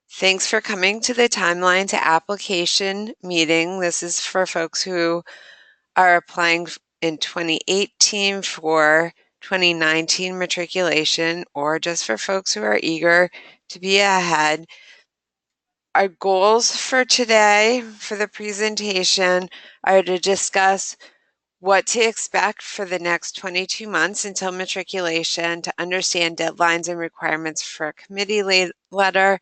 Thanks for coming to the Timeline to Application meeting. This is for folks who are applying in 2018 for 2019 matriculation, or just for folks who are eager to be ahead. Our goals for today, for the presentation, are to discuss what to expect for the next 22 months until matriculation, to understand deadlines and requirements for a committee letter,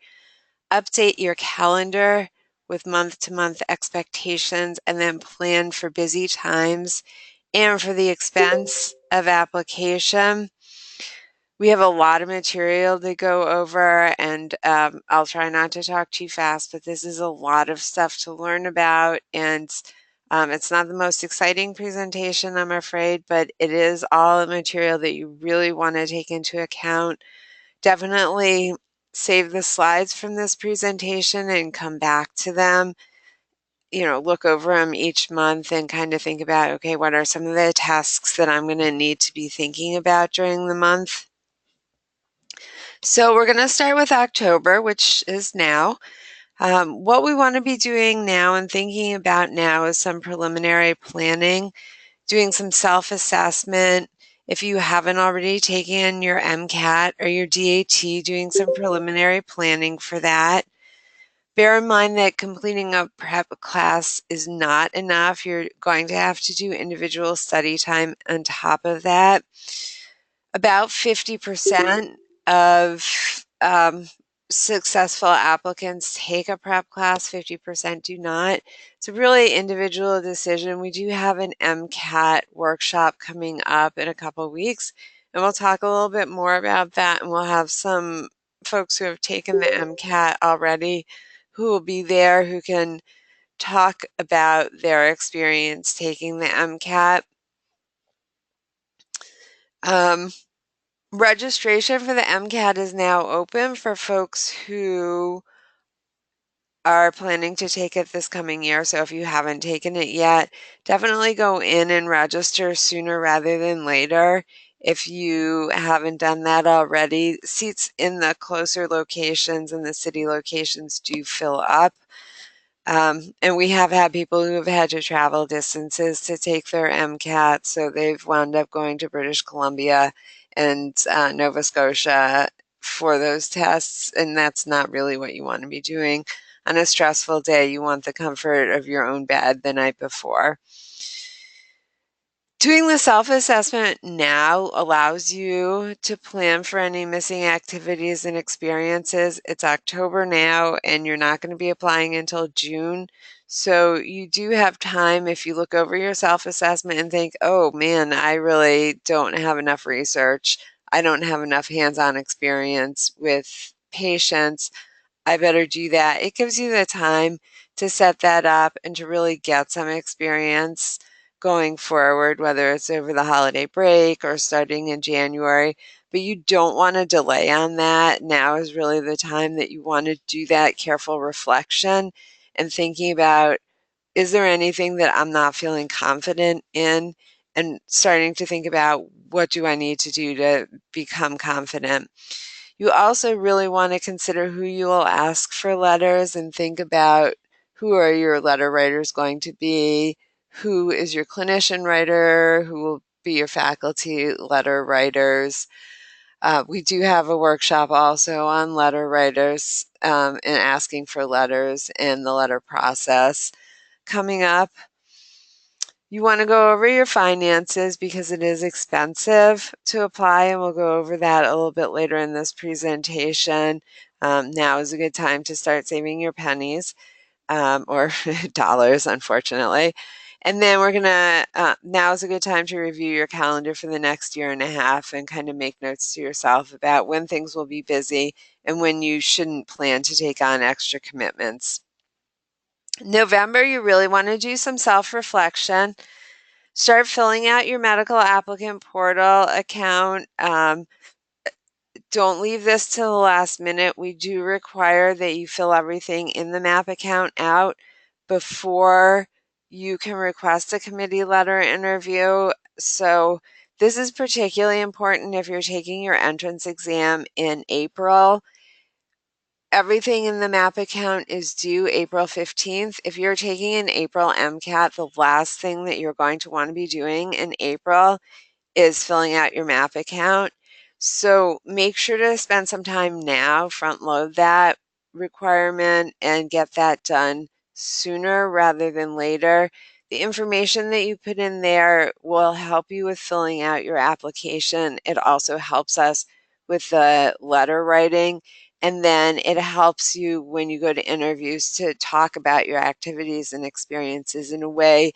update your calendar with month-to-month expectations, and then plan for busy times and for the expense of application. We have a lot of material to go over, and I'll try not to talk too fast, but this is a lot of stuff to learn about, and it's not the most exciting presentation, I'm afraid, but it is all material that you really want to take into account. Definitely save the slides from this presentation and come back to them. Look over them each month and kind of think about, okay, what are some of the tasks that I'm going to need to be thinking about during the month? So we're going to start with October, which is now. What we want to be doing now and thinking about now is some preliminary planning, doing some self-assessment. If you haven't already taken your MCAT or your DAT, doing some preliminary planning for that. Bear in mind that completing a prep class is not enough. You're going to have to do individual study time on top of that. About 50% of successful applicants take a prep class, 50% do not. It's a really individual decision. We do have an MCAT workshop coming up in a couple weeks, and we'll talk a little bit more about that, and we'll have some folks who have taken the MCAT already who will be there who can talk about their experience taking the MCAT. Registration for the MCAT is now open for folks who are planning to take it this coming year. So if you haven't taken it yet, definitely go in and register sooner rather than later. If you haven't done that already, seats in the closer locations and the city locations do fill up. And we have had people who have had to travel distances to take their MCAT, so they've wound up going to British Columbia and Nova Scotia for those tests, and that's not really what you want to be doing. On a stressful day, you want the comfort of your own bed the night before. Doing the self-assessment now allows you to plan for any missing activities and experiences. It's October now, and you're not going to be applying until June. So you do have time if you look over your self-assessment and think, oh man, I really don't have enough research. I don't have enough hands-on experience with patients. I better do that. It gives you the time to set that up and to really get some experience going forward, whether it's over the holiday break or starting in January. But you don't want to delay on that. Now is really the time that you want to do that careful reflection and thinking about, is there anything that I'm not feeling confident in? And starting to think about, what do I need to do to become confident? You also really want to consider who you will ask for letters and think about, who are your letter writers going to be? Who is your clinician writer? Who will be your faculty letter writers? We do have a workshop also on letter writers and asking for letters and the letter process coming up. You want to go over your finances because it is expensive to apply, and we'll go over that a little bit later in this presentation. Now is a good time to start saving your pennies or dollars, unfortunately. And then we're going to, now is a good time to review your calendar for the next year and a half and kind of make notes to yourself about when things will be busy and when you shouldn't plan to take on extra commitments. November, you really want to do some self-reflection. Start filling out your medical applicant portal account. Don't leave this till the last minute. We do require that you fill everything in the MAP account out before you can request a committee letter interview. So this is particularly important if you're taking your entrance exam in April. everything in the MAP account is due April 15th. If you're taking an April MCAT, the last thing that you're going to want to be doing in April is filling out your MAP account. So make sure to spend some time now, front load that requirement, and get that done sooner rather than later. The information that you put in there will help you with filling out your application. It also helps us with the letter writing. And then it helps you when you go to interviews to talk about your activities and experiences in a way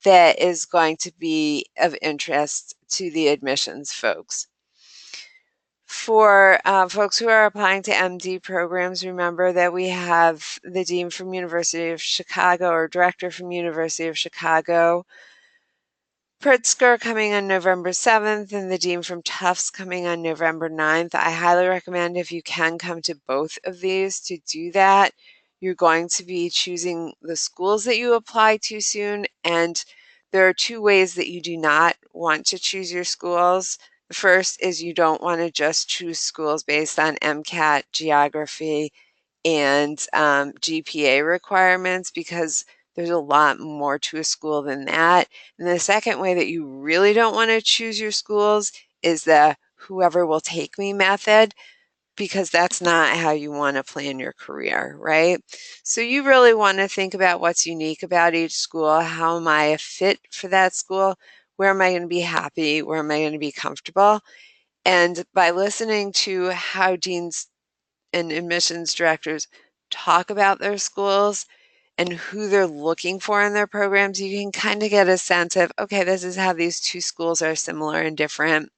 that is going to be of interest to the admissions folks. For folks who are applying to MD programs, remember that we have the Dean from University of Chicago or Director from University of Chicago, Pritzker coming on November 7th, and the Dean from Tufts coming on November 9th. I highly recommend if you can come to both of these to do that. You're going to be choosing the schools that you apply to soon, and there are two ways that you do not want to choose your schools. The first is you don't want to just choose schools based on MCAT, geography, and GPA requirements, because there's a lot more to a school than that. And the second way that you really don't want to choose your schools is the whoever will take me method, because that's not how you want to plan your career, right? So you really want to think about what's unique about each school. How am I a fit for that school? Where am I going to be happy? Where am I going to be comfortable? And by listening to how deans and admissions directors talk about their schools and who they're looking for in their programs, you can kind of get a sense of, okay, this is how these two schools are similar and different.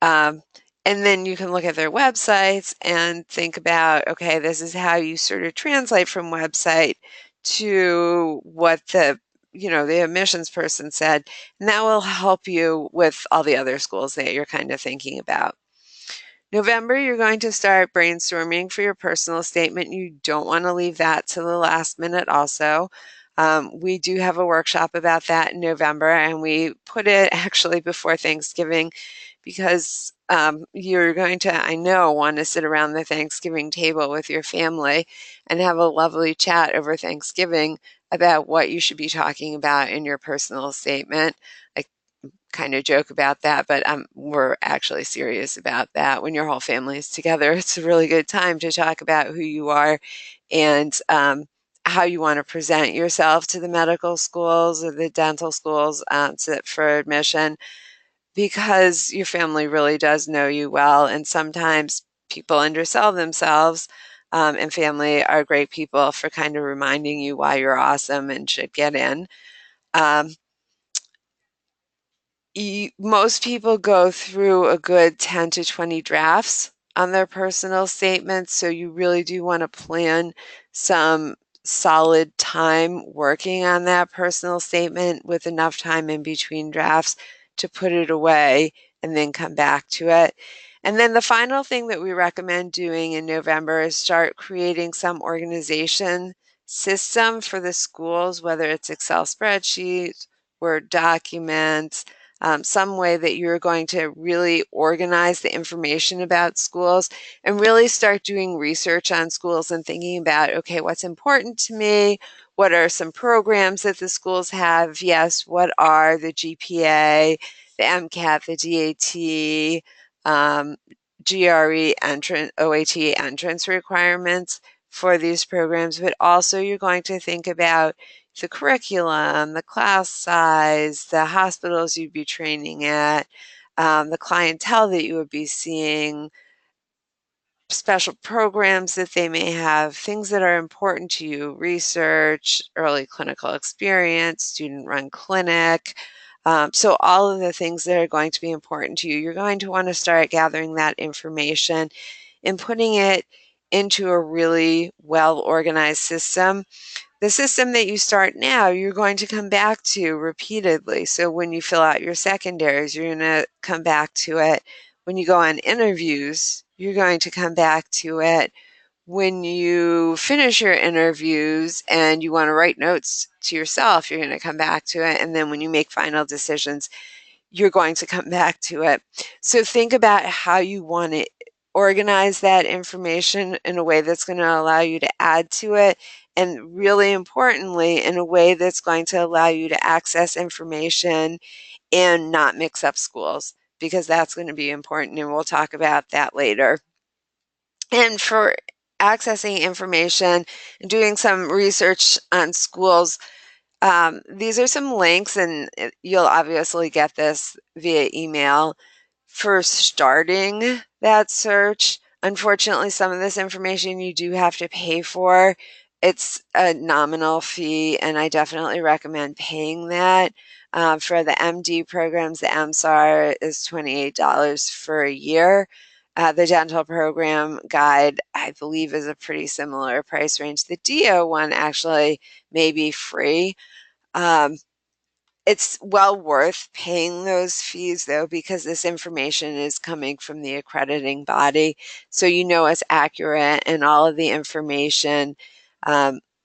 And then you can look at their websites and think about, okay, this is how you sort of translate from website to what the admissions person said. And that will help you with all the other schools that you're kind of thinking about. November, you're going to start brainstorming for your personal statement. You don't want to leave that to the last minute also. We do have a workshop about that in November, and we put it actually before Thanksgiving because you're going to, I know, want to sit around the Thanksgiving table with your family and have a lovely chat over Thanksgiving about what you should be talking about in your personal statement. I kind of joke about that, but we're actually serious about that. When your whole family is together, it's a really good time to talk about who you are and how you want to present yourself to the medical schools or the dental schools for admission, because your family really does know you well, and sometimes people undersell themselves, and family are great people for kind of reminding you why you're awesome and should get in. Um, Most people go through a good 10 to 20 drafts on their personal statements, so you really do want to plan some solid time working on that personal statement with enough time in between drafts to put it away and then come back to it. And then the final thing that we recommend doing in November is start creating some organization system for the schools, whether it's Excel spreadsheets, Word documents, some way that you're going to really organize the information about schools and really start doing research on schools and thinking about, okay, what's important to me? What are some programs that the schools have? Yes, what are the GPA, the MCAT, the DAT, GRE entrance, OAT entrance requirements for these programs, but also you're going to think about the curriculum, the class size, the hospitals you'd be training at, the clientele that you would be seeing, special programs that they may have, things that are important to you, research, early clinical experience, student-run clinic. So all of the things that are going to be important to you, you're going to want to start gathering that information and putting it into a really well-organized system. The system that you start now, you're going to come back to repeatedly. So when you fill out your secondaries, you're going to come back to it. When you go on interviews, you're going to come back to it. When you finish your interviews and you want to write notes to yourself, you're going to come back to it. And then when you make final decisions, you're going to come back to it. So think about how you want it organize that information in a way that's going to allow you to add to it, and really importantly, in a way that's going to allow you to access information and not mix up schools, because that's going to be important, and we'll talk about that later. And for accessing information and doing some research on schools, these are some links, and you'll obviously get this via email for starting that search. Unfortunately, some of this information you do have to pay for. It's a nominal fee, and I definitely recommend paying that. For the MD programs, the MSAR is $28 for a year. The dental program guide, I believe, is a pretty similar price range. The DO one actually may be free. It's well worth paying those fees, though, because this information is coming from the accrediting body, so you know it's accurate, and all of the information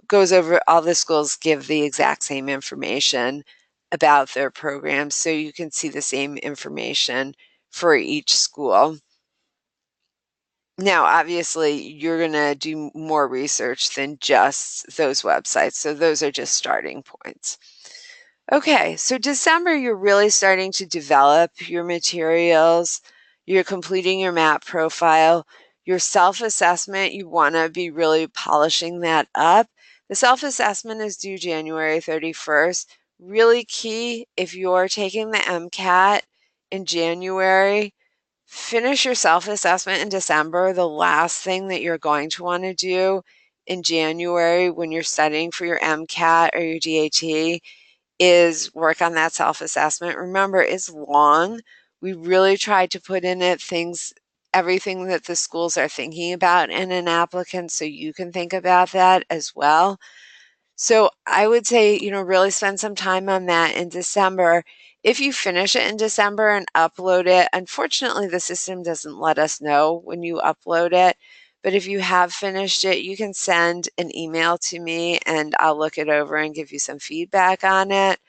goes over. All the schools give the exact same information about their programs, so you can see the same information for each school. Now, obviously, you're going to do more research than just those websites, so those are just starting points. Okay, so December, you're really starting to develop your materials. You're completing your map profile. Your self-assessment, you want to be really polishing that up. The self-assessment is due January 31st. Really key, if you're taking the MCAT in January, finish your self-assessment in December. The last thing that you're going to want to do in January when you're studying for your MCAT or your DAT is work on that self-assessment. Remember, it's long. We really tried to put in it everything that the schools are thinking about in an applicant, so you can think about that as well. So I would say, really spend some time on that in December. If you finish it in December and upload it, unfortunately, the system doesn't let us know when you upload it. But if you have finished it, you can send an email to me and I'll look it over and give you some feedback on it.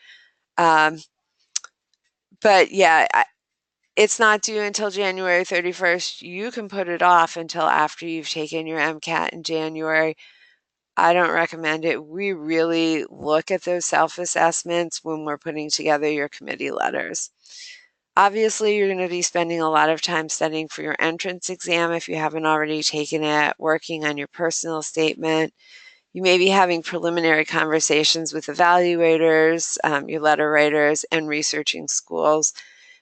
But yeah, it's not due until January 31st. You can put it off until after you've taken your MCAT in January. I don't recommend it. We really look at those self-assessments when we're putting together your committee letters. Obviously, you're going to be spending a lot of time studying for your entrance exam if you haven't already taken it, working on your personal statement. You may be having preliminary conversations with evaluators, your letter writers, and researching schools.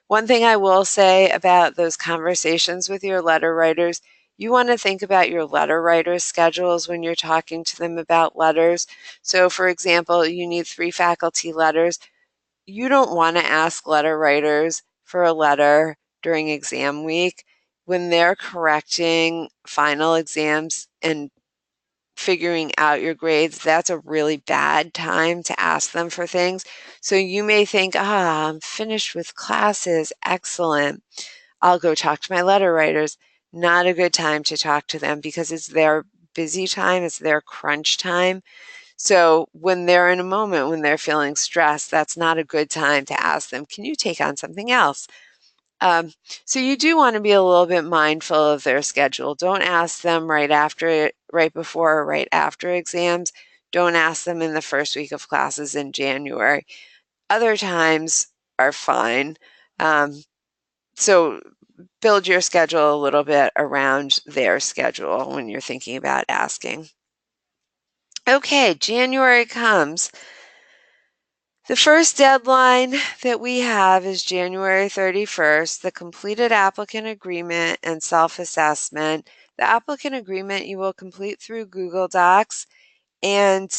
One thing I will say about those conversations with your letter writers, you want to think about your letter writers' schedules when you're talking to them about letters. So, for example, you need 3 faculty letters. You don't want to ask letter writers for a letter during exam week when they're correcting final exams and figuring out your grades. That's a really bad time to ask them for things. So you may think, I'm finished with classes. Excellent. I'll go talk to my letter writers. Not a good time to talk to them because it's their busy time, it's their crunch time. So when they're in a moment when they're feeling stressed, that's not a good time to ask them, can you take on something else? So you do want to be a little bit mindful of their schedule. Don't ask them right before or right after exams. Don't ask them in the first week of classes in January. Other times are fine. So build your schedule a little bit around their schedule when you're thinking about asking. Okay, January comes. The first deadline that we have is January 31st, the completed applicant agreement and self-assessment. The applicant agreement you will complete through Google Docs, and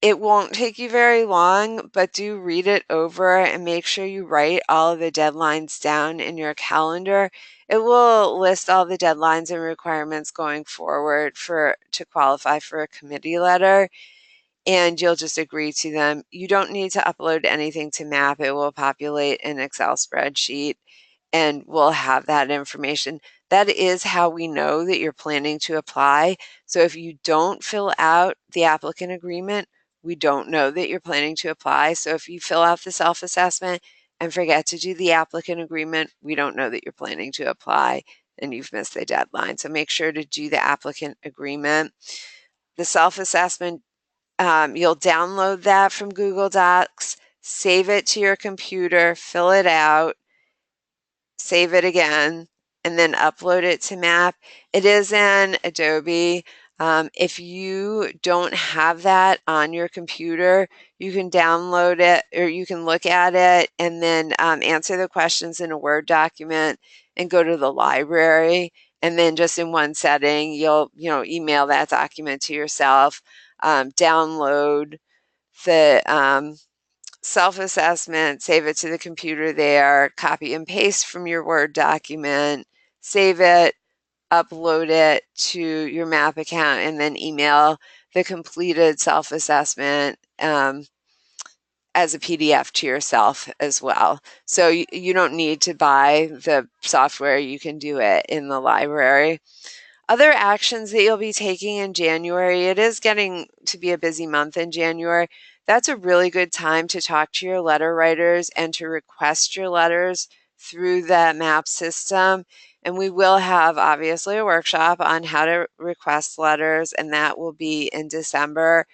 it won't take you very long, but do read it over and make sure you write all of the deadlines down in your calendar. It will list all the deadlines and requirements going forward to qualify for a committee letter, and you'll just agree to them. You don't need to upload anything to MAP. It will populate an Excel spreadsheet and we'll have that information. That is how we know that you're planning to apply. So if you don't fill out the applicant agreement, we don't know that you're planning to apply. So if you fill out the self-assessment and forget to do the applicant agreement, we don't know that you're planning to apply. and you've missed the deadline. So make sure to do the applicant agreement. The self-assessment, you'll download that from Google Docs, save it to your computer, fill it out, save it again, and then upload it to MAP. It is in Adobe. If you don't have that on your computer, you can download it, or you can look at it and then answer the questions in a Word document and go to the library. And then just in one setting, you'll email that document to yourself, download the self-assessment, save it to the computer there, copy and paste from your Word document, save it, upload it to your MAP account, and then email the completed self-assessment as a PDF to yourself as well. So you don't need to buy the software. You can do it in the library. Other actions that you'll be taking in January, it is getting to be a busy month in January. That's a really good time to talk to your letter writers and to request your letters through the MAP system. And we will have obviously a workshop on how to request letters, and that will be in December.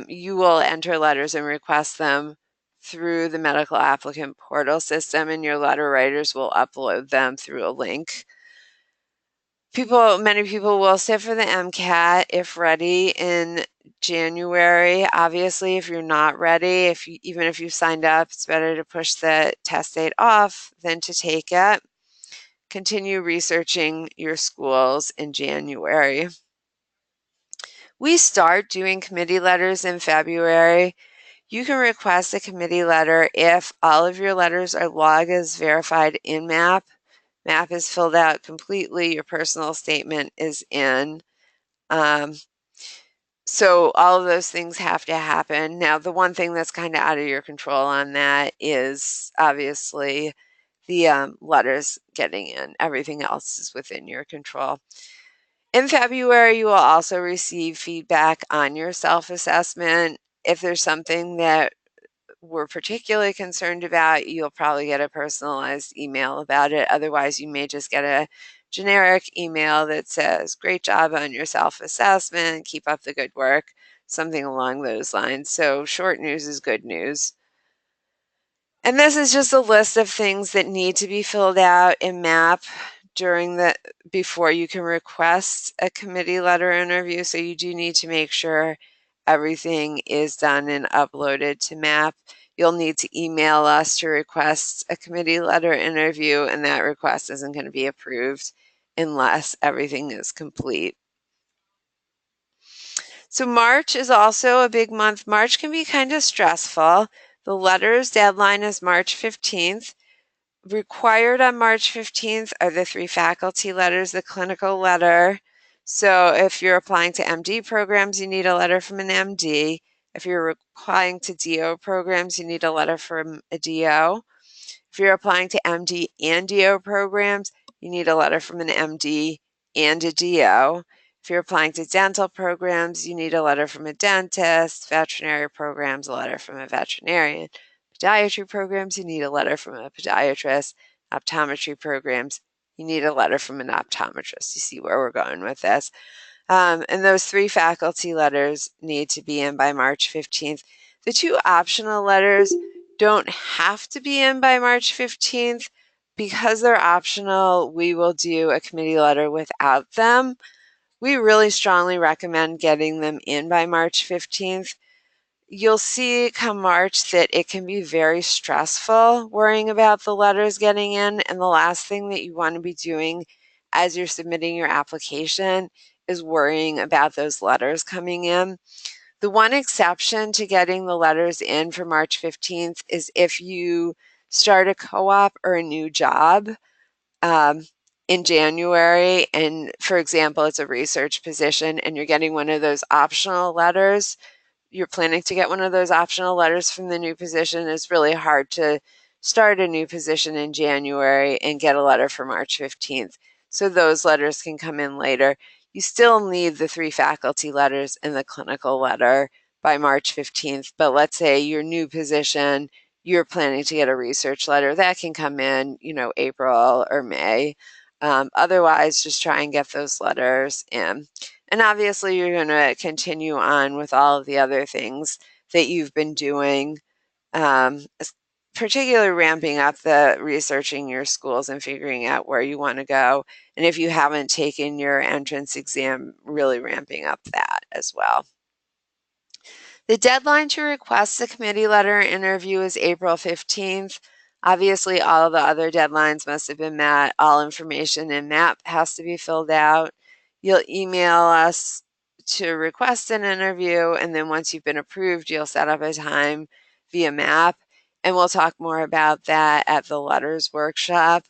You will enter letters and request them through the medical applicant portal system, and your letter writers will upload them through a link. Many people will sit for the MCAT if ready in January. Obviously, if you're not ready, even if you signed up, it's better to push the test date off than to take it. Continue researching your schools in January. We start doing committee letters in February. You can request a committee letter if all of your letters are logged as verified in MAP. MAP is filled out completely. Your personal statement is in. So all of those things have to happen. Now, the one thing that's kind of out of your control on that is obviously the letters getting in. Everything else is within your control. In February, you will also receive feedback on your self-assessment. If there's something that we're particularly concerned about, you'll probably get a personalized email about it. Otherwise, you may just get a generic email that says, great job on your self-assessment, keep up the good work, something along those lines. So short news is good news. And this is just a list of things that need to be filled out in MAP before you can request a committee letter interview. So you do need to make sure everything is done and uploaded to MAP. You'll need to email us to request a committee letter interview, and that request isn't going to be approved unless everything is complete. So March is also a big month. March can be kind of stressful. The letters deadline is March 15th. Required on March 15th are the 3 faculty letters, the clinical letter. So if you're applying to MD programs, you need a letter from an MD. If you're applying to DO programs, you need a letter from a DO. If you're applying to MD and DO programs, you need a letter from an MD and a DO. If you're applying to dental programs, you need a letter from a dentist. Veterinary programs, a letter from a veterinarian. Podiatry programs, you need a letter from a podiatrist. Optometry programs, you need a letter from an optometrist. You see where we're going with this. And those 3 faculty letters need to be in by March 15th. The 2 optional letters don't have to be in by March 15th. Because they're optional, we will do a committee letter without them. We really strongly recommend getting them in by March 15th. You'll see come March that it can be very stressful worrying about the letters getting in, and the last thing that you want to be doing as you're submitting your application is worrying about those letters coming in. The one exception to getting the letters in for March 15th is if you start a co-op or a new job in January, and for example, it's a research position and you're getting one of those optional letters. You're planning to get one of those optional letters from the new position. It's really hard to start a new position in January and get a letter for March 15th. So those letters can come in later. You still need the 3 faculty letters and the clinical letter by March 15th. But let's say your new position, you're planning to get a research letter, that can come in, April or May. Otherwise, just try and get those letters in. And obviously, you're going to continue on with all of the other things that you've been doing, particularly ramping up the researching your schools and figuring out where you want to go. And if you haven't taken your entrance exam, really ramping up that as well. The deadline to request the committee letter interview is April 15th. Obviously, all of the other deadlines must have been met. All information in MAP has to be filled out. You'll email us to request an interview, and then once you've been approved, you'll set up a time via MAP, and we'll talk more about that at the letters workshop.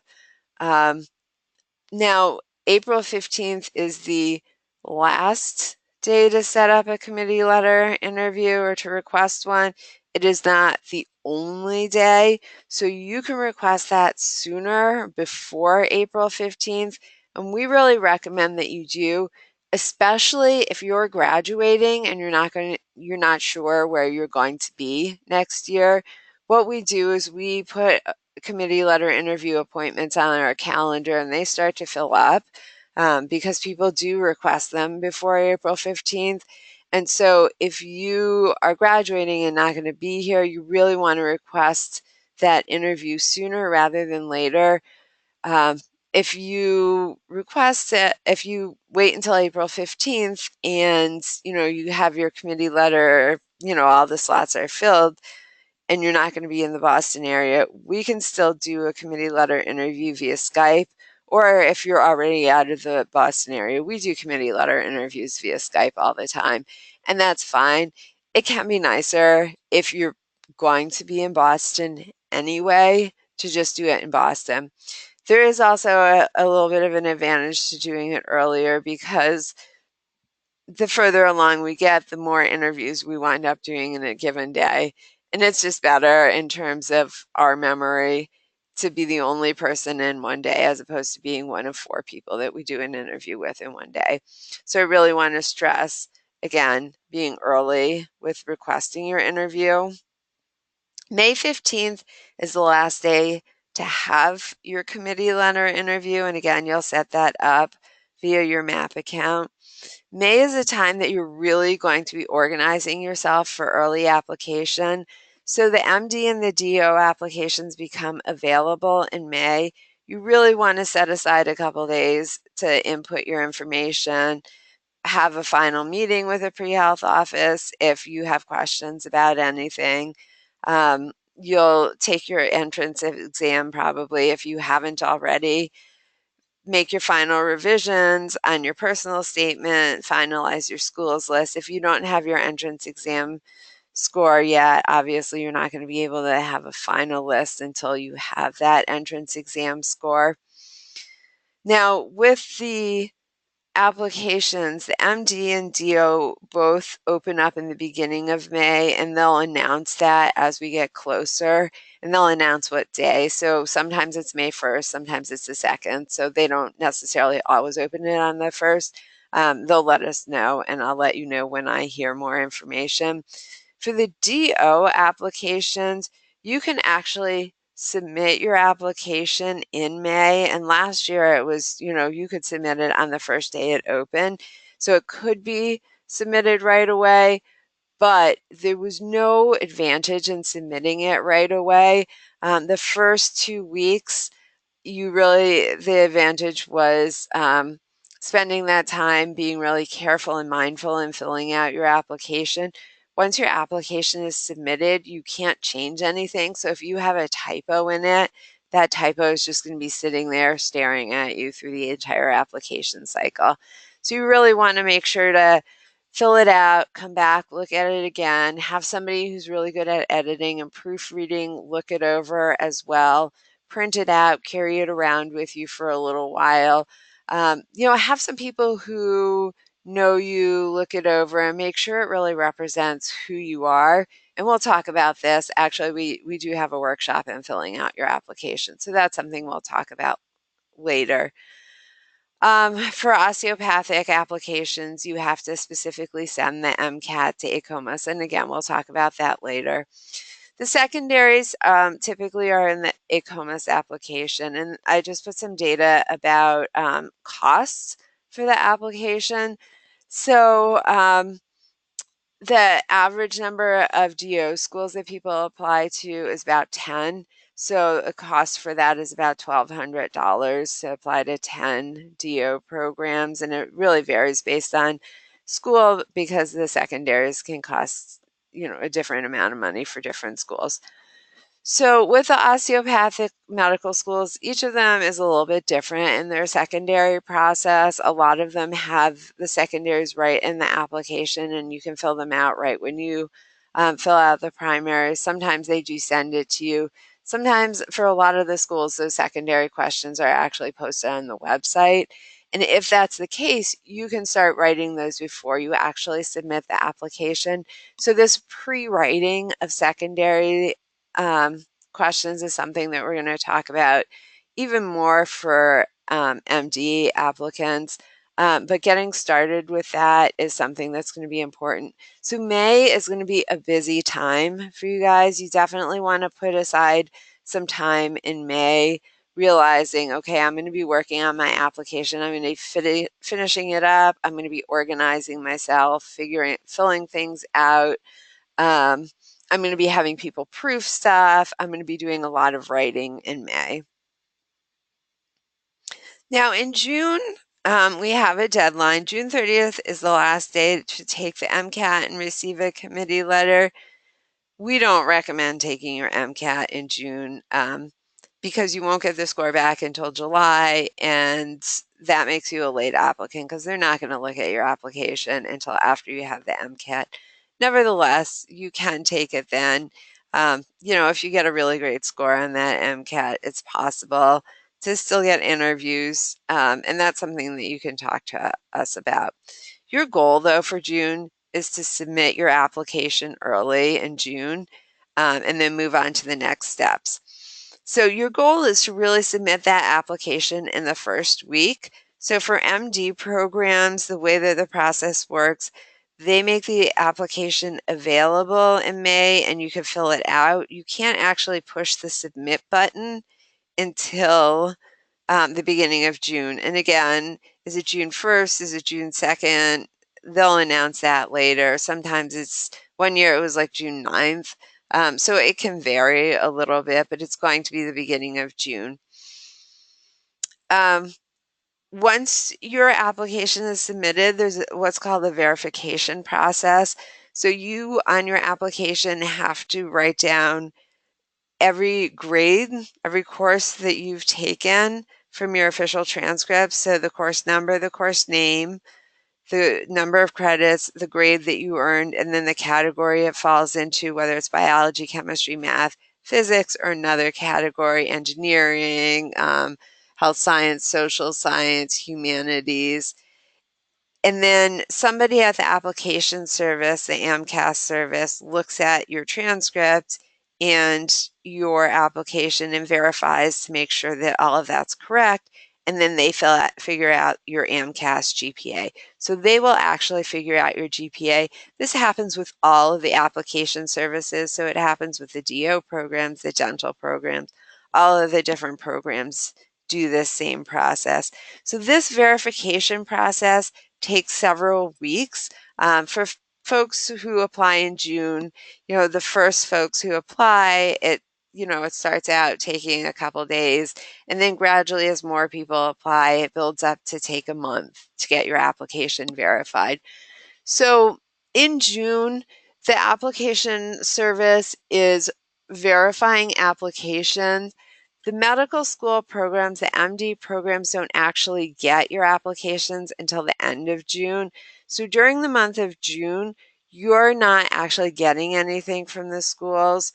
Now, April 15th is the last day to set up a committee letter interview or to request one. It is not the only day, so you can request that sooner before April 15th. And we really recommend that you do, especially if you're graduating and you're not sure where you're going to be next year. What we do is we put committee letter interview appointments on our calendar and they start to fill up because people do request them before April 15th. And so if you are graduating and not going to be here, you really want to request that interview sooner rather than later. If you request it, if you wait until April 15th and you have your committee letter, all the slots are filled, and you're not going to be in the Boston area, we can still do a committee letter interview via Skype. Or if you're already out of the Boston area, we do committee letter interviews via Skype all the time, and that's fine. It can be nicer if you're going to be in Boston anyway to just do it in Boston. There is also a little bit of an advantage to doing it earlier because the further along we get, the more interviews we wind up doing in a given day. And it's just better in terms of our memory to be the only person in one day as opposed to being one of 4 people that we do an interview with in one day. So I really want to stress, again, being early with requesting your interview. May 15th is the last day to have your committee letter interview. And again, you'll set that up via your MAP account. May is a time that you're really going to be organizing yourself for early application. So the MD and the DO applications become available in May. You really want to set aside a couple days to input your information, have a final meeting with a pre-health office if you have questions about anything. You'll take your entrance exam probably if you haven't already. Make your final revisions on your personal statement, finalize your schools list. If you don't have your entrance exam score yet, obviously you're not going to be able to have a final list until you have that entrance exam score. Now, with the applications, the MD and DO both open up in the beginning of May, and they'll announce that as we get closer, and they'll announce what day. So sometimes it's May 1st, sometimes it's the 2nd, so they don't necessarily always open it on the 1st. They'll let us know, and I'll let you know when I hear more information. For the DO applications, you can actually submit your application in May. And last year it was, you could submit it on the first day it opened. So it could be submitted right away, but there was no advantage in submitting it right away. The first 2 weeks, the advantage was spending that time being really careful and mindful in filling out your application. Once your application is submitted, you can't change anything. So if you have a typo in it, that typo is just going to be sitting there staring at you through the entire application cycle. So you really want to make sure to fill it out, come back, look at it again, have somebody who's really good at editing and proofreading look it over as well, print it out, carry it around with you for a little while. Have some people who know you look it over and make sure it really represents who you are. And we'll talk about this. Actually, we do have a workshop in filling out your application. So that's something we'll talk about later. For osteopathic applications, you have to specifically send the MCAT to AACOMAS. And again, we'll talk about that later. The secondaries typically are in the AACOMAS application, and I just put some data about costs for the application. So the average number of DO schools that people apply to is about 10. So the cost for that is about $1,200 to apply to 10 DO programs, and it really varies based on school because the secondaries can cost, a different amount of money for different schools. So with the osteopathic medical schools, each of them is a little bit different in their secondary process. A lot of them have the secondaries right in the application, and you can fill them out right when you fill out the primaries. Sometimes they do send it to you. Sometimes for a lot of the schools, those secondary questions are actually posted on the website. And if that's the case, you can start writing those before you actually submit the application. So this pre-writing of secondary questions is something that we're going to talk about even more for MD applicants. But getting started with that is something that's going to be important. So May is going to be a busy time for you guys. You definitely want to put aside some time in May, realizing, okay, I'm going to be working on my application. I'm going to be finishing it up. I'm going to be organizing myself, filling things out. I'm going to be having people proof stuff. I'm going to be doing a lot of writing in May. Now in June, we have a deadline. June 30th is the last day to take the MCAT and receive a committee letter. We don't recommend taking your MCAT in June because you won't get the score back until July, and that makes you a late applicant because they're not going to look at your application until after you have the MCAT. Nevertheless, you can take it then. If you get a really great score on that MCAT, it's possible to still get interviews, and that's something that you can talk to us about. Your goal, though, for June is to submit your application early in June and then move on to the next steps. So your goal is to really submit that application in the first week. So for MD programs, the way that the process works, they make the application available in May and you can fill it out. You can't actually push the submit button until the beginning of June. And again, is it June 1st? Is it June 2nd? They'll announce that later. Sometimes it's one year it was like June 9th. So it can vary a little bit, but it's going to be the beginning of June. Once your application is submitted, there's what's called the verification process. So you on your application have to write down every grade, every course that you've taken from your official transcripts. So the course number, the course name, the number of credits, the grade that you earned, and then the category it falls into, whether it's biology, chemistry, math, physics, or another category, engineering, health science, social science, humanities. And then somebody at the application service, the AMCAS service, looks at your transcript and your application and verifies to make sure that all of that's correct. And then they figure out your AMCAS GPA. So they will actually figure out your GPA. This happens with all of the application services. So it happens with the DO programs, the dental programs, all of the different programs do this same process. So this verification process takes several weeks. For folks who apply in June, the first folks who apply, it starts out taking a couple days, and then gradually as more people apply, it builds up to take a month to get your application verified. So in June, the application service is verifying applications. The medical school programs, the MD programs, don't actually get your applications until the end of June. So during the month of June, you're not actually getting anything from the schools.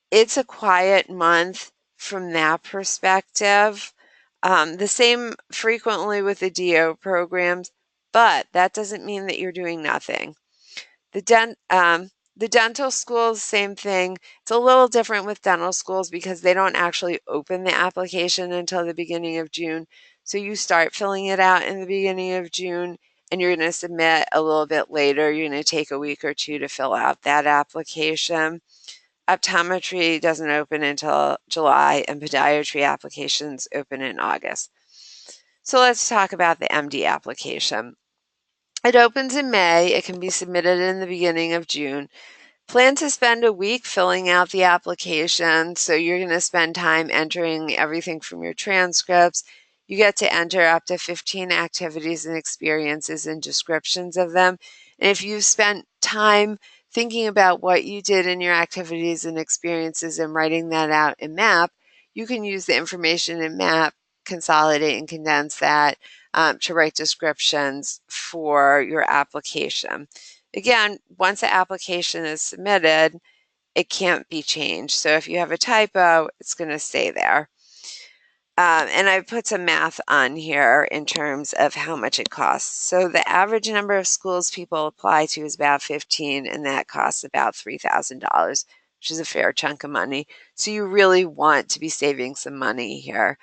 It's a quiet month from that perspective. The same frequently with the DO programs, but that doesn't mean that you're doing nothing. The dental schools, same thing. It's a little different with dental schools because they don't actually open the application until the beginning of June. So you start filling it out in the beginning of June, and you're going to submit a little bit later. You're going to take a week or two to fill out that application. Optometry doesn't open until July, and podiatry applications open in August. So let's talk about the MD application. It opens in May. It can be submitted in the beginning of June. Plan to spend a week filling out the application. So you're going to spend time entering everything from your transcripts. You get to enter up to 15 activities and experiences and descriptions of them. And if you've spent time thinking about what you did in your activities and experiences and writing that out in MAP, you can use the information in MAP, consolidate and condense that to write descriptions for your application. Again, once the application is submitted, it can't be changed. So if you have a typo, it's going to stay there. And I put some math on here in terms of how much it costs. So the average number of schools people apply to is about 15, and that costs about $3,000, which is a fair chunk of money. So you really want to be saving some money here.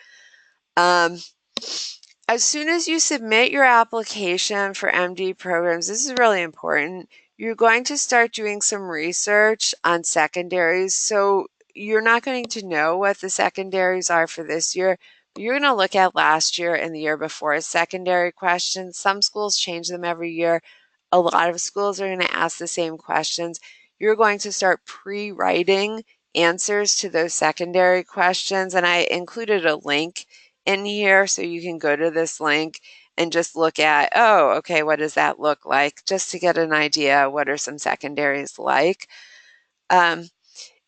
As soon as you submit your application for MD programs, this is really important, you're going to start doing some research on secondaries. So you're not going to know what the secondaries are for this year. You're going to look at last year and the year before secondary questions. Some schools change them every year. A lot of schools are going to ask the same questions. You're going to start pre-writing answers to those secondary questions. And I included a link in here so you can go to this link and just look at, oh, okay, what does that look like? Just to get an idea, what are some secondaries like?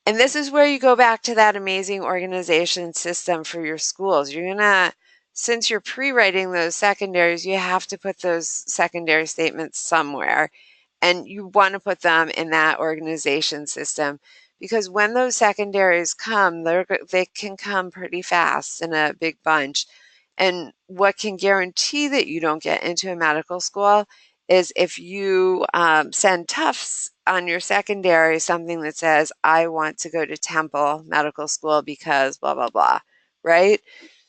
And this is where you go back to that amazing organization system for your schools. You're gonna, since you're pre-writing those secondaries, you have to put those secondary statements somewhere. And you want to put them in that organization system because when those secondaries come, they can come pretty fast in a big bunch. And what can guarantee that you don't get into a medical school is if you send Tufts on your secondary something that says, I want to go to Temple Medical School because blah, blah, blah, right?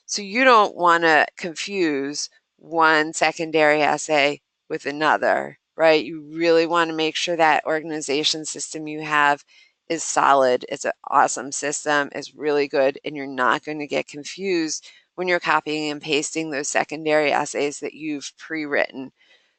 So you don't want to confuse one secondary essay with another, right? You really want to make sure that organization system you have is solid. It's an awesome system. It's really good, and you're not going to get confused when you're copying and pasting those secondary essays that you've pre-written.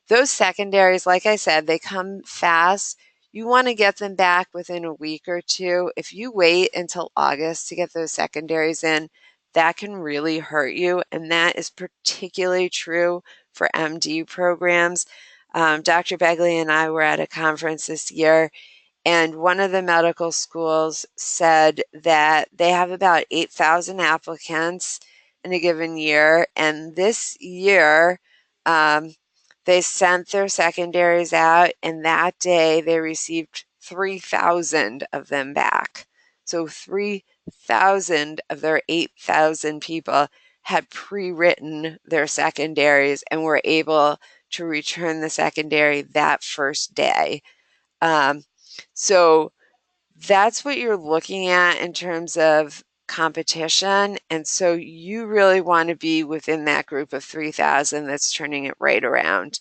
Those secondaries, like I said, they come fast. You want to get them back within a week or two. If you wait until August to get those secondaries in, that can really hurt you. And that is particularly true for MD programs. Dr. Begley and I were at a conference this year, and one of the medical schools said that they have about 8,000 applicants in a given year. And this year, they sent their secondaries out, and that day they received 3,000 of them back. So 3,000 of their 8,000 people had pre-written their secondaries and were able to return the secondary that first day. So that's what you're looking at in terms of competition. And so you really want to be within that group of 3,000 that's turning it right around.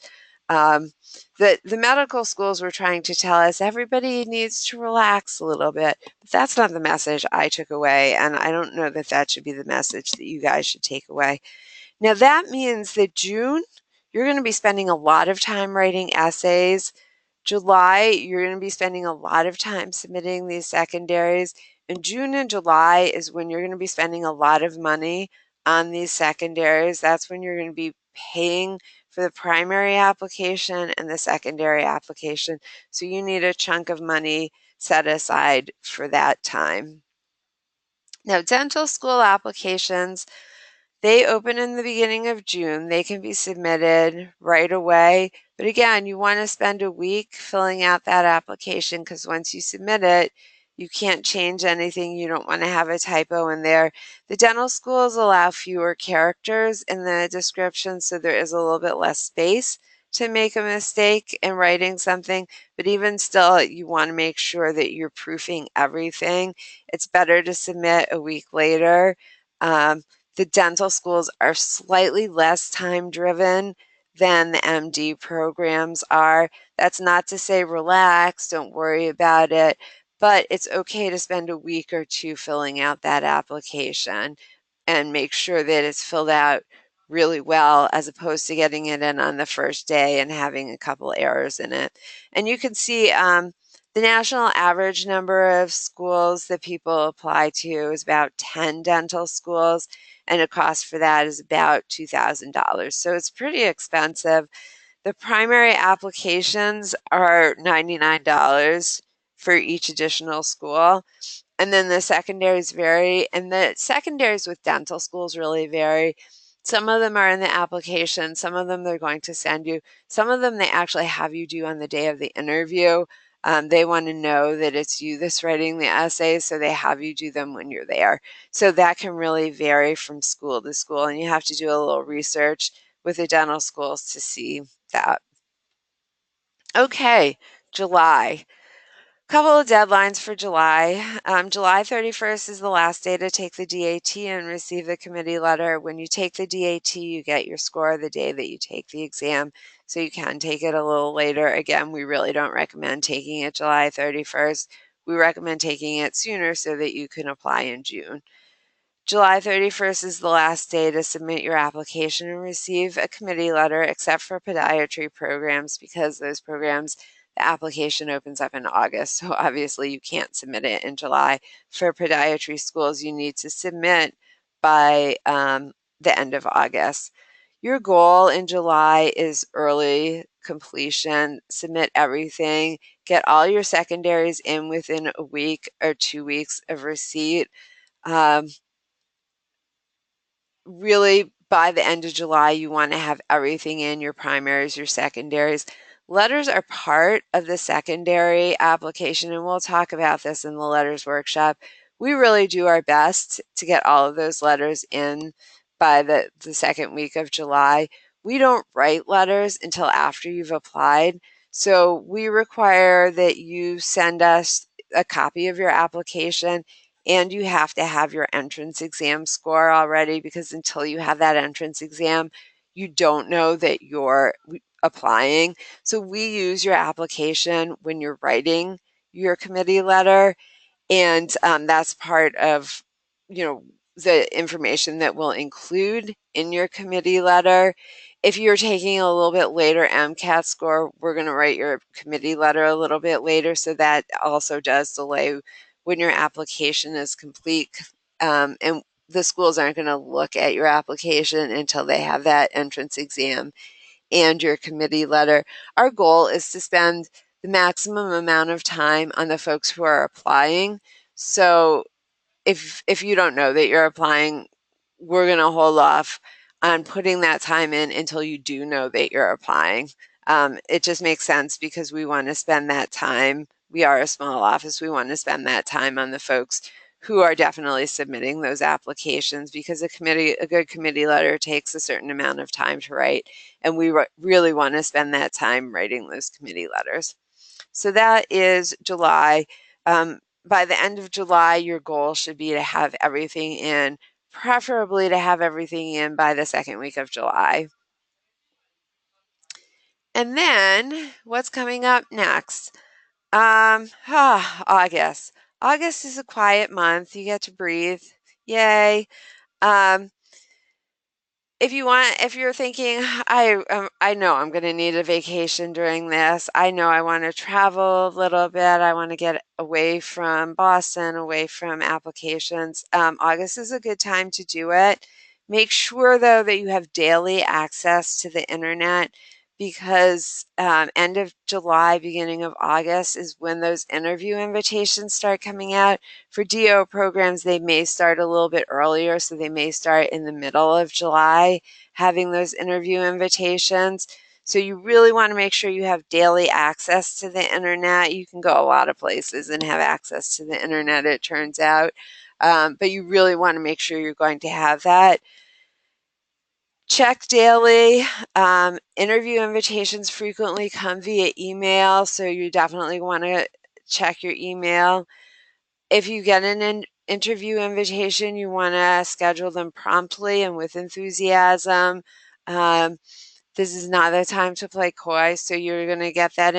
The medical schools were trying to tell us everybody needs to relax a little bit, but that's not the message I took away. And I don't know that that should be the message that you guys should take away. Now that means that June, you're going to be spending a lot of time writing essays. July, you're going to be spending a lot of time submitting these secondaries. And June and July is when you're going to be spending a lot of money on these secondaries. That's when you're going to be paying for the primary application and the secondary application. So you need a chunk of money set aside for that time. Now, dental school applications, they open in the beginning of June. They can be submitted right away. But again, you want to spend a week filling out that application because once you submit it, you can't change anything. You don't want to have a typo in there. The dental schools allow fewer characters in the description, so there is a little bit less space to make a mistake in writing something. But even still, you want to make sure that you're proofing everything. It's better to submit a week later. The dental schools are slightly less time driven than the MD programs are. That's not to say relax, don't worry about it, but it's okay to spend a week or two filling out that application and make sure that it's filled out really well as opposed to getting it in on the first day and having a couple errors in it. And you can see the national average number of schools that people apply to is about 10 dental schools, and the cost for that is about $2,000. So it's pretty expensive. The primary applications are $99 for each additional school. And then the secondaries vary, and the secondaries with dental schools really vary. Some of them are in the application, some of them they're going to send you, some of them they actually have you do on the day of the interview. They want to know that it's you that's writing the essays, so they have you do them when you're there. So that can really vary from school to school, and you have to do a little research with the dental schools to see that. Okay, July. Couple of deadlines for July. July 31st is the last day to take the DAT and receive the committee letter. When you take the DAT, you get your score the day that you take the exam, so you can take it a little later. Again, we really don't recommend taking it July 31st. We recommend taking it sooner so that you can apply in June. July 31st is the last day to submit your application and receive a committee letter, except for podiatry programs, because those programs, the application opens up in August. So obviously you can't submit it in July. For podiatry schools, you need to submit by the end of August. Your goal in July is early completion. Submit everything. Get all your secondaries in within a week or 2 weeks of receipt. Really, by the end of July, you want to have everything in, your primaries, your secondaries. Letters are part of the secondary application, and we'll talk about this in the letters workshop. We really do our best to get all of those letters in by the second week of July. We don't write letters until after you've applied, so we require that you send us a copy of your application, and you have to have your entrance exam score already, because until you have that entrance exam, you don't know that you're applying. So we use your application when you're writing your committee letter, and that's part of, you know, the information that we'll include in your committee letter. If you're taking a little bit later MCAT score, we're going to write your committee letter a little bit later, so that also does delay when your application is complete. And the schools aren't going to look at your application until they have that entrance exam and your committee letter. Our goal is to spend the maximum amount of time on the folks who are applying. So if you don't know that you're applying, we're going to hold off on putting that time in until you do know that you're applying. It just makes sense because we want to spend that time. We are a small office. We want to spend that time on the folks who are definitely submitting those applications, because a good committee letter takes a certain amount of time to write, and we really want to spend that time writing those committee letters. So that is July. By the end of July, your goal should be to have everything in, preferably to have everything in by the second week of July. And then what's coming up next? August. August is a quiet month. You get to breathe. Yay. Um, if you're thinking, I know I'm going to need a vacation during this. I know I want to travel a little bit. I want to get away from Boston, away from applications. August is a good time to do it. Make sure though that you have daily access to the internet, because end of July, beginning of August is when those interview invitations start coming out. For DO programs, they may start a little bit earlier, so they may start in the middle of July, having those interview invitations. So you really want to make sure you have daily access to the internet. You can go a lot of places and have access to the internet, it turns out. But you really want to make sure you're going to have that. Check daily. Interview invitations frequently come via email, so you definitely want to check your email. If you get an interview invitation, you want to schedule them promptly and with enthusiasm. This is not the time to play coy. So you're going to get that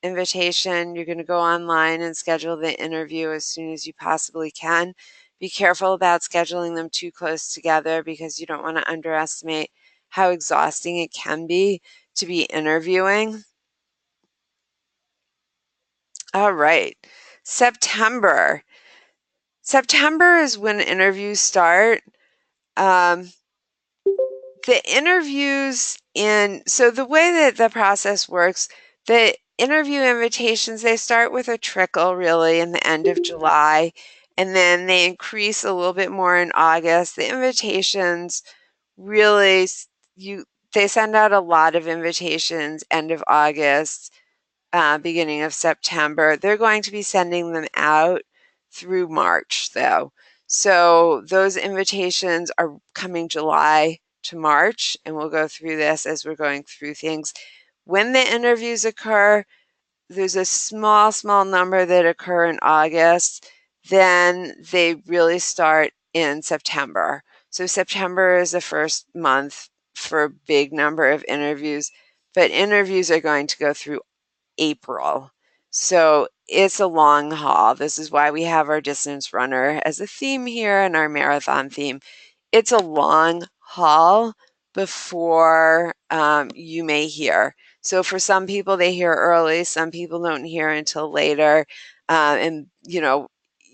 invitation. You're going to go online and schedule the interview as soon as you possibly can. Be careful about scheduling them too close together because you don't want to underestimate how exhausting it can be to be interviewing. All right. September. September is when interviews start. Um, the interviews so the way that the process works, the interview invitations, they start with a trickle really in the end of July, and then they increase a little bit more in August. The invitations really, you they send out a lot of invitations end of August, beginning of September. They're going to be sending them out through March, though. So those invitations are coming July to March, and we'll go through this as we're going through things. When the interviews occur, there's a small number that occur in August. Then they really start in September. So September is the first month for a big number of interviews, but interviews are going to go through April. So it's a long haul. This is why we have our distance runner as a theme here and our marathon theme. It's a long haul before you may hear. So for some people, they hear early. Some people don't hear until later. And,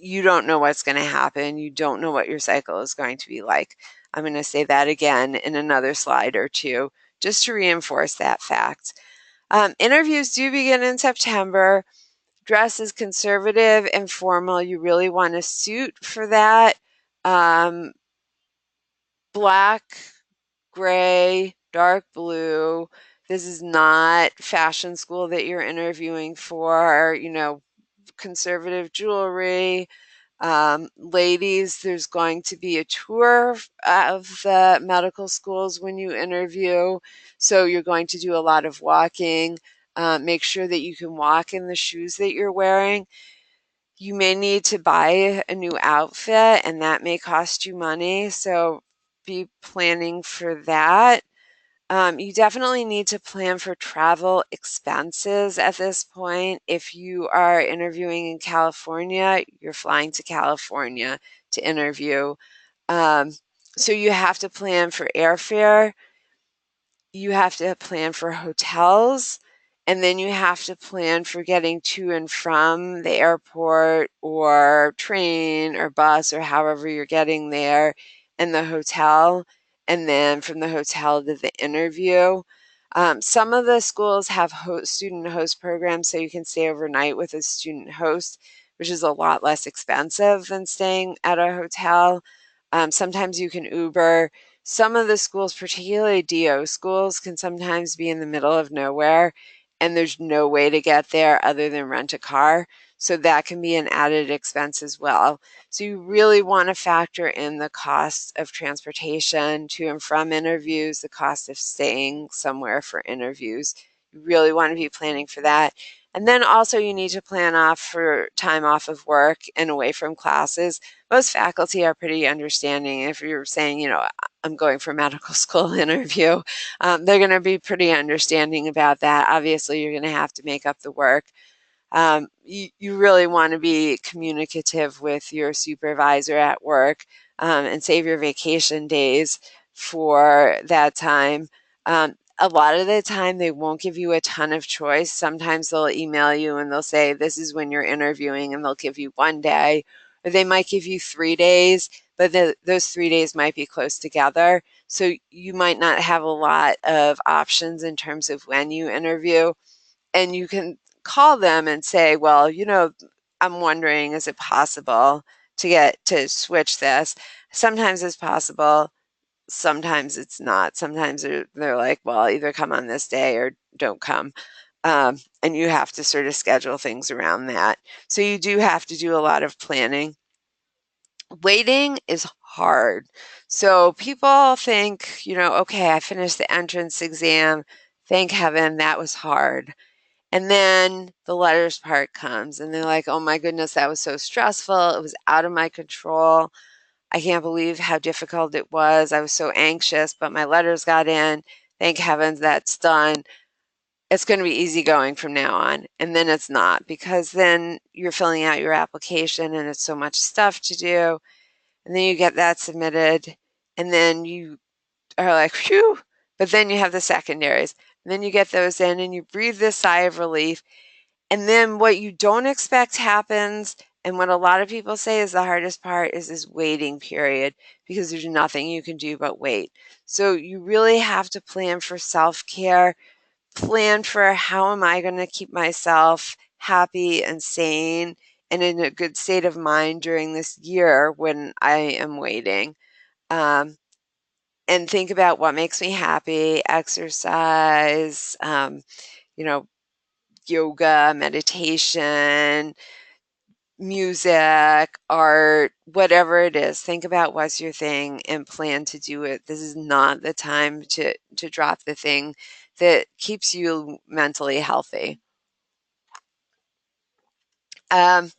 you don't know what's going to happen. You don't know what your cycle is going to be like. I'm going to say that again in another slide or two, just to reinforce that fact. Interviews do begin in September. Dress is conservative and formal. You really want a suit for that. Black, gray, dark blue. This is not fashion school that you're interviewing for, conservative jewelry. Ladies, there's going to be a tour of the medical schools when you interview. So you're going to do a lot of walking. Make sure that you can walk in the shoes that you're wearing. You may need to buy a new outfit, and that may cost you money. So be planning for that. You definitely need to plan for travel expenses at this point. If you are interviewing in California, you're flying to California to interview. Um, so you have to plan for airfare, you have to plan for hotels, and then you have to plan for getting to and from the airport or train or bus or however you're getting there, and the hotel, and then from the hotel to the interview. Some of the schools have student host programs, so you can stay overnight with a student host, which is a lot less expensive than staying at a hotel. Sometimes you can Uber. Some of the schools, particularly DO schools, can sometimes be in the middle of nowhere and there's no way to get there other than rent a car. So that can be an added expense as well. So you really want to factor in the cost of transportation to and from interviews, the cost of staying somewhere for interviews. You really want to be planning for that. And then also you need to plan off for time off of work and away from classes. Most faculty are pretty understanding. If you're saying, I'm going for a medical school interview, they're going to be pretty understanding about that. Obviously, you're going to have to make up the work. You really want to be communicative with your supervisor at work, and save your vacation days for that time. A lot of the time, they won't give you a ton of choice. Sometimes they'll email you and they'll say, this is when you're interviewing, and they'll give you one day, or they might give you 3 days, but those 3 days might be close together. So you might not have a lot of options in terms of when you interview. And you can call them and say, well, I'm wondering, is it possible to switch this? Sometimes it's possible, sometimes it's not. Sometimes they're like, well, either come on this day or don't come. And you have to sort of schedule things around that. So you do have to do a lot of planning. Waiting is hard. So people think, okay, I finished the entrance exam. Thank heaven that was hard. And then the letters part comes, and they're like, oh my goodness, that was so stressful. It was out of my control. I can't believe how difficult it was. I was so anxious, but my letters got in. thank heavens that's done. It's going to be easy going from now on. And then it's not, because then you're filling out your application and it's so much stuff to do. And then you get that submitted, and then you are like, phew, but then you have the secondaries. And then you get those in and you breathe this sigh of relief. And then what you don't expect happens, and what a lot of people say is the hardest part, is this waiting period, because there's nothing you can do but wait. So you really have to plan for self-care, plan for how am I going to keep myself happy and sane and in a good state of mind during this year when I am waiting. Um, and think about what makes me happy, exercise, you know, yoga, meditation, music, art, whatever it is. Think about what's your thing and plan to do it. This is not the time to drop the thing that keeps you mentally healthy. Um,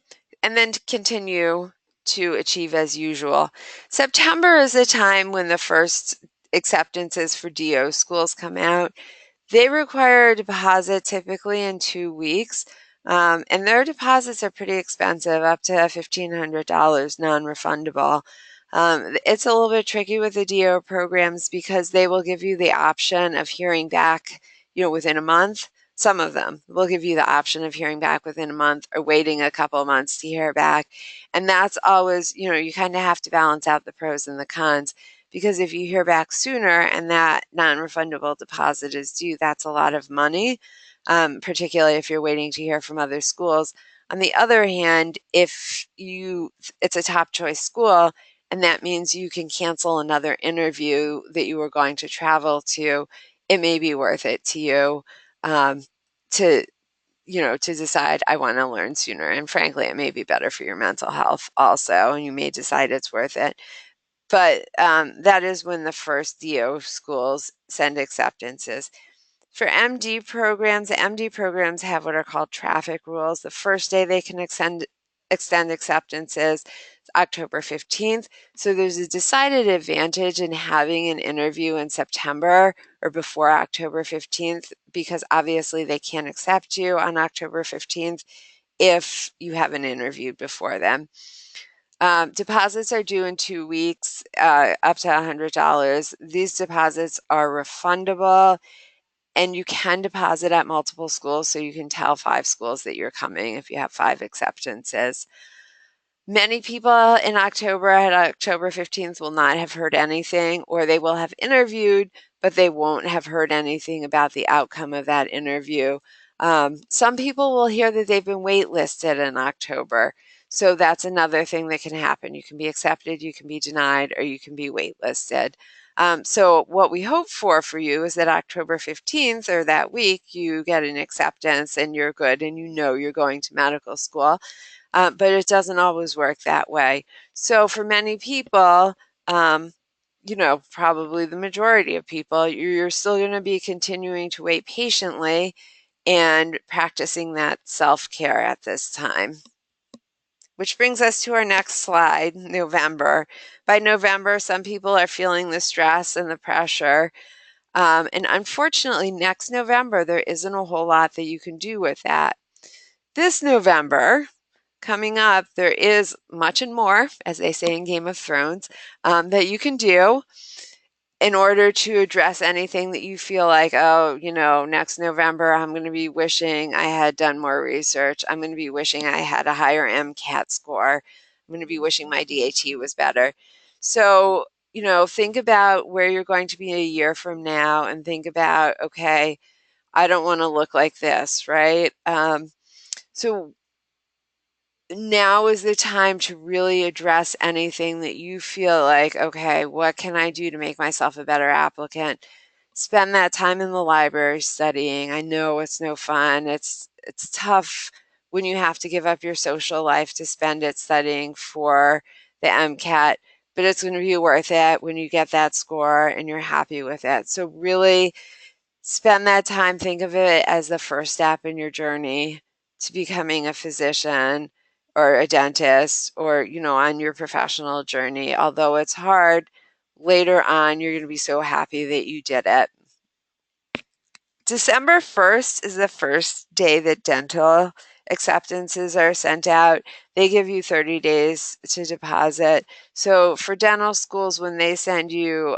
and then to continue to achieve as usual. September is a time when the first acceptances for DO schools come out. They require a deposit typically in 2 weeks, and their deposits are pretty expensive, up to $1,500 non-refundable. It's a little bit tricky with the DO programs because they will give you the option of hearing back, within a month. Some of them will give you the option of hearing back within a month or waiting a couple of months to hear back. And that's always, you kind of have to balance out the pros and the cons, because if you hear back sooner and that non-refundable deposit is due, that's a lot of money, particularly if you're waiting to hear from other schools. On the other hand, if it's a top choice school, and that means you can cancel another interview that you were going to travel to, it may be worth it to you, to to decide I want to learn sooner. And frankly, it may be better for your mental health also, and you may decide it's worth it. But that is when the first DO schools send acceptances. For MD programs have what are called traffic rules. The first day they can extend acceptances is October 15th. So there's a decided advantage in having an interview in September or before October 15th, because obviously they can't accept you on October 15th if you haven't interviewed before then. Deposits are due in 2 weeks, up to $100. These deposits are refundable, and you can deposit at multiple schools, so you can tell 5 schools that you're coming if you have 5 acceptances. Many people in October at October 15th will not have heard anything, or they will have interviewed, but they won't have heard anything about the outcome of that interview. Some people will hear that they've been waitlisted in October. So that's another thing that can happen. You can be accepted, you can be denied, or you can be waitlisted. So what we hope for you is that October 15th or that week, you get an acceptance and you're good and you're going to medical school. But it doesn't always work that way. So for many people, probably the majority of people, you're still going to be continuing to wait patiently and practicing that self-care at this time. Which brings us to our next slide, November. By November, some people are feeling the stress and the pressure. And unfortunately, next November, there isn't a whole lot that you can do with that. This November, coming up, there is much and more, as they say in Game of Thrones, that you can do in order to address anything that you feel like, oh, next November, I'm going to be wishing I had done more research. I'm going to be wishing I had a higher MCAT score. I'm going to be wishing my DAT was better. So, think about where you're going to be a year from now and think about, okay, I don't want to look like this, right? So now is the time to really address anything that you feel like, okay, what can I do to make myself a better applicant? Spend that time in the library studying. I know it's no fun. It's tough when you have to give up your social life to spend it studying for the MCAT, but it's going to be worth it when you get that score and you're happy with it. So really spend that time. Think of it as the first step in your journey to becoming a physician or a dentist, or on your professional journey. Although it's hard, later on you're going to be so happy that you did it. December 1st is the first day that dental acceptances are sent out. They give you 30 days to deposit. So for dental schools, when they send you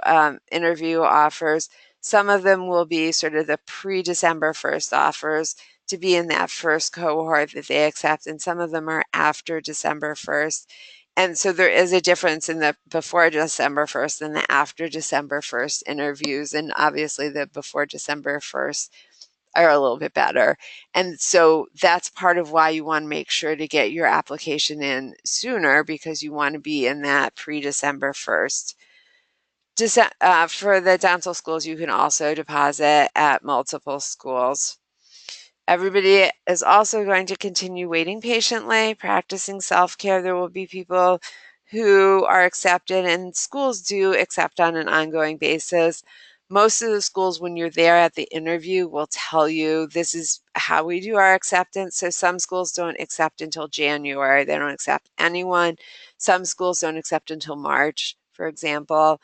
interview offers, some of them will be sort of the pre-December 1st offers to be in that first cohort that they accept, and some of them are after December 1st. And so there is a difference in the before December 1st and the after December 1st interviews. And obviously, the before December 1st are a little bit better. And so that's part of why you want to make sure to get your application in sooner, because you want to be in that pre December 1st. For the dental schools, you can also deposit at multiple schools. Everybody is also going to continue waiting patiently, practicing self-care. There will be people who are accepted, and schools do accept on an ongoing basis. Most of the schools, when you're there at the interview, will tell you this is how we do our acceptance. So some schools don't accept until January. They don't accept anyone. Some schools don't accept until March, for example.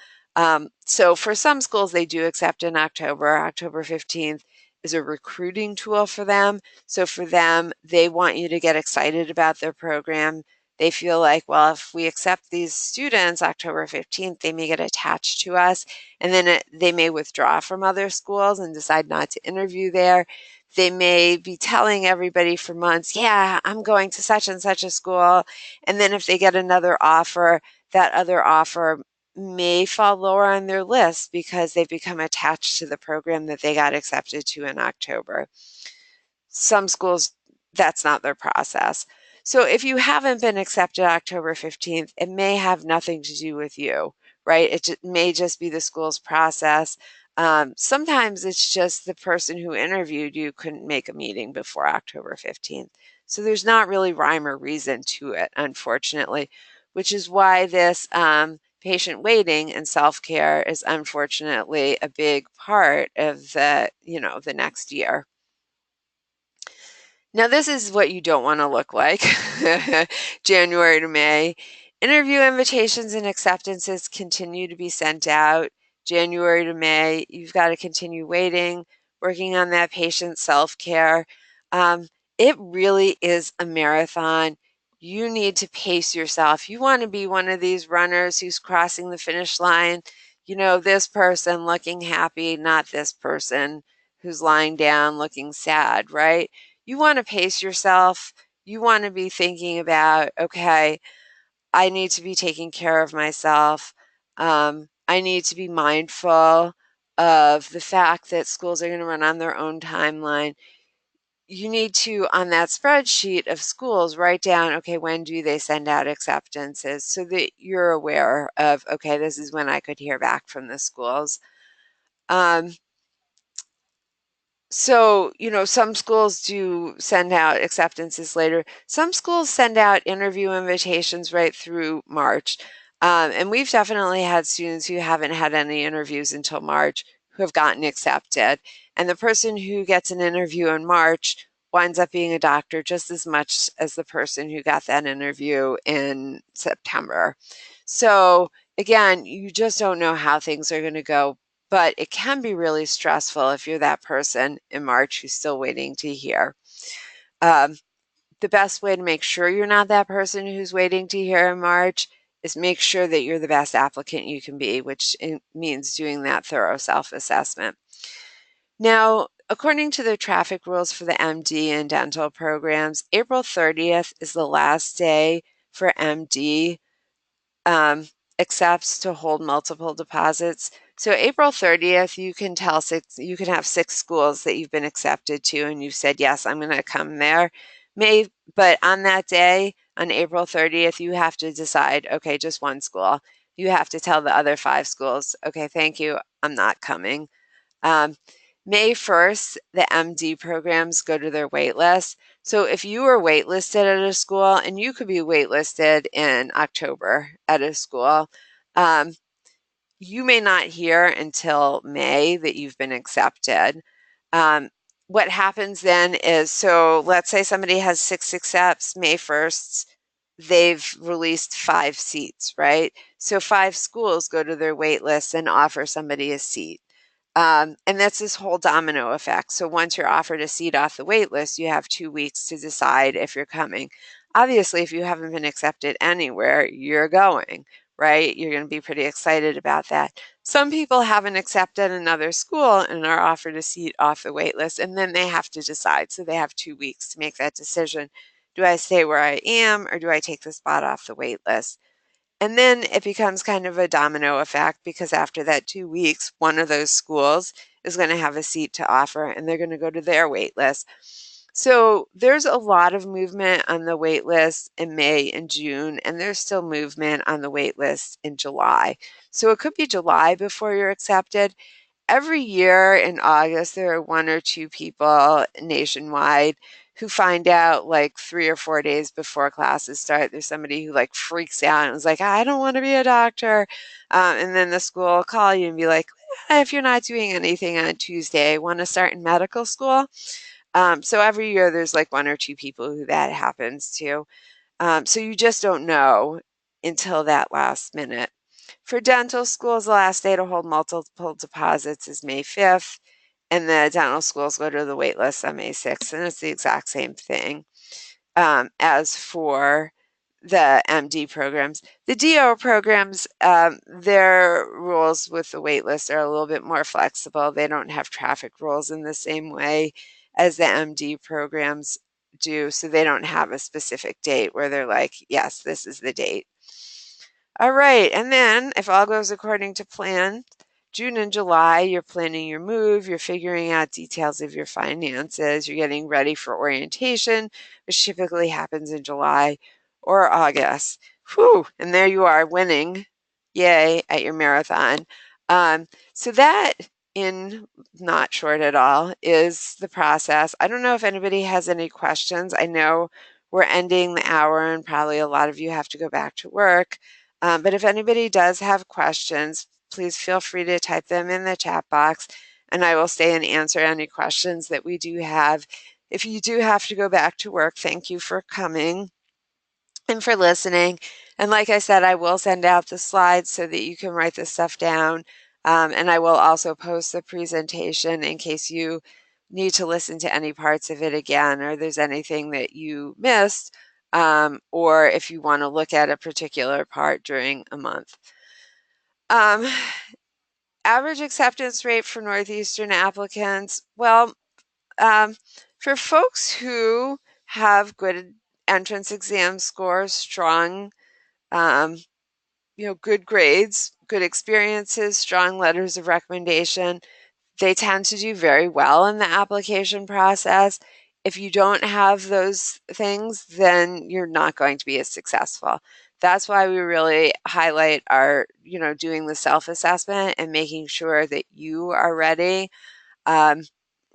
So for some schools, they do accept in October. October 15th is a recruiting tool for them. So for them, they want you to get excited about their program. They feel like, well, if we accept these students October 15th, they may get attached to us, and then they may withdraw from other schools and decide not to interview there. They may be telling everybody for months, yeah, I'm going to such and such a school. And then if they get another offer, that other offer may fall lower on their list because they've become attached to the program that they got accepted to in October. Some schools, that's not their process. So if you haven't been accepted October 15th, it may have nothing to do with you, right? It may just be the school's process. Sometimes it's just the person who interviewed you couldn't make a meeting before October 15th. So there's not really rhyme or reason to it, unfortunately, which is why this patient waiting and self-care is unfortunately a big part of the next year. Now, this is what you don't want to look like. January to May. Interview invitations and acceptances continue to be sent out. January to May, you've got to continue waiting, working on that patient self-care. It really is a marathon. You need to pace yourself. You want to be one of these runners who's crossing the finish line. This person looking happy, not this person who's lying down looking sad, right? You want to pace yourself. You want to be thinking about, okay, I need to be taking care of myself. I need to be mindful of the fact that schools are going to run on their own timeline. You need to, on that spreadsheet of schools, write down, okay, when do they send out acceptances so that you're aware of, okay, this is when I could hear back from the schools. So, some schools do send out acceptances later. Some schools send out interview invitations right through March. And we've definitely had students who haven't had any interviews until March who have gotten accepted. And the person who gets an interview in March winds up being a doctor just as much as the person who got that interview in September. So, again, you just don't know how things are going to go, but it can be really stressful if you're that person in March who's still waiting to hear. The best way to make sure you're not that person who's waiting to hear in March is make sure that you're the best applicant you can be, which means doing that thorough self-assessment. Now, according to the traffic rules for the MD and dental programs, April 30th is the last day for MD accepts to hold multiple deposits. So April 30th, you can have 6 schools that you've been accepted to, and you've said, yes, I'm going to come there. But on that day, on April 30th, you have to decide, okay, just one school. You have to tell the other 5 schools, okay, thank you, I'm not coming. May 1st, the MD programs go to their wait list. So if you were waitlisted at a school, and you could be waitlisted in October at a school, you may not hear until May that you've been accepted. What happens then is, so let's say somebody has 6 accepts May 1st, they've released 5 seats, right? So 5 schools go to their wait list and offer somebody a seat. And that's this whole domino effect. So once you're offered a seat off the wait list, you have 2 weeks to decide if you're coming. Obviously, if you haven't been accepted anywhere, you're going, right? You're going to be pretty excited about that. Some people haven't accepted another school and are offered a seat off the wait list, and then they have to decide. So they have 2 weeks to make that decision. Do I stay where I am, or do I take the spot off the wait list? And then it becomes kind of a domino effect, because after that 2 weeks, one of those schools is going to have a seat to offer and they're going to go to their wait list. So there's a lot of movement on the wait list in May and June, and there's still movement on the wait list in July. So it could be July before you're accepted. Every year in August, there are 1 or 2 people nationwide who find out like 3 or 4 days before classes start. There's somebody who like freaks out and is like, I don't want to be a doctor. And then the school will call you and be like, if you're not doing anything on Tuesday, want to start in medical school? So every year there's like 1 or 2 people who that happens to. So you just don't know until that last minute. For dental schools, the last day to hold multiple deposits is May 5th, and the dental schools go to the wait list on May 6th, and it's the exact same thing as for the MD programs. The DO programs, their rules with the wait list are a little bit more flexible. They don't have traffic rules in the same way as the MD programs do, so they don't have a specific date where they're like, yes, this is the date. All right, and then if all goes according to plan, June and July, you're planning your move, you're figuring out details of your finances, you're getting ready for orientation, which typically happens in July or August. Whew, and there you are winning, yay, at your marathon. So that, in not short at all, is the process. I don't know if anybody has any questions. I know we're ending the hour and probably a lot of you have to go back to work. But if anybody does have questions, please feel free to type them in the chat box, and I will stay and answer any questions that we do have. If you do have to go back to work, thank you for coming and for listening. And like I said, I will send out the slides so that you can write this stuff down. And I will also post the presentation in case you need to listen to any parts of it again, or there's anything that you missed, or if you want to look at a particular part during a month. Average acceptance rate for Northeastern applicants. Well, for folks who have good entrance exam scores, strong, good grades, good experiences, strong letters of recommendation, they tend to do very well in the application process. If you don't have those things, then you're not going to be as successful. That's why we really highlight our, doing the self-assessment and making sure that you are ready.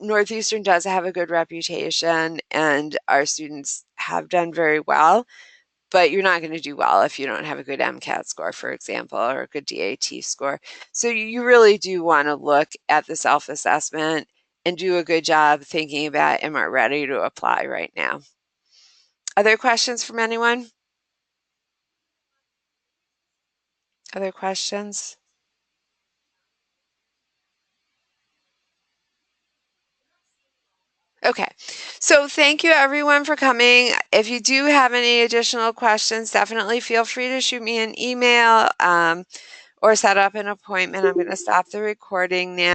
Northeastern does have a good reputation, and our students have done very well, but you're not going to do well if you don't have a good MCAT score, for example, or a good DAT score. So you really do want to look at the self-assessment and do a good job thinking about, am I ready to apply right now? Other questions from anyone? Other questions? Okay, so thank you everyone for coming. If you do have any additional questions, definitely feel free to shoot me an email or set up an appointment. I'm going to stop the recording now.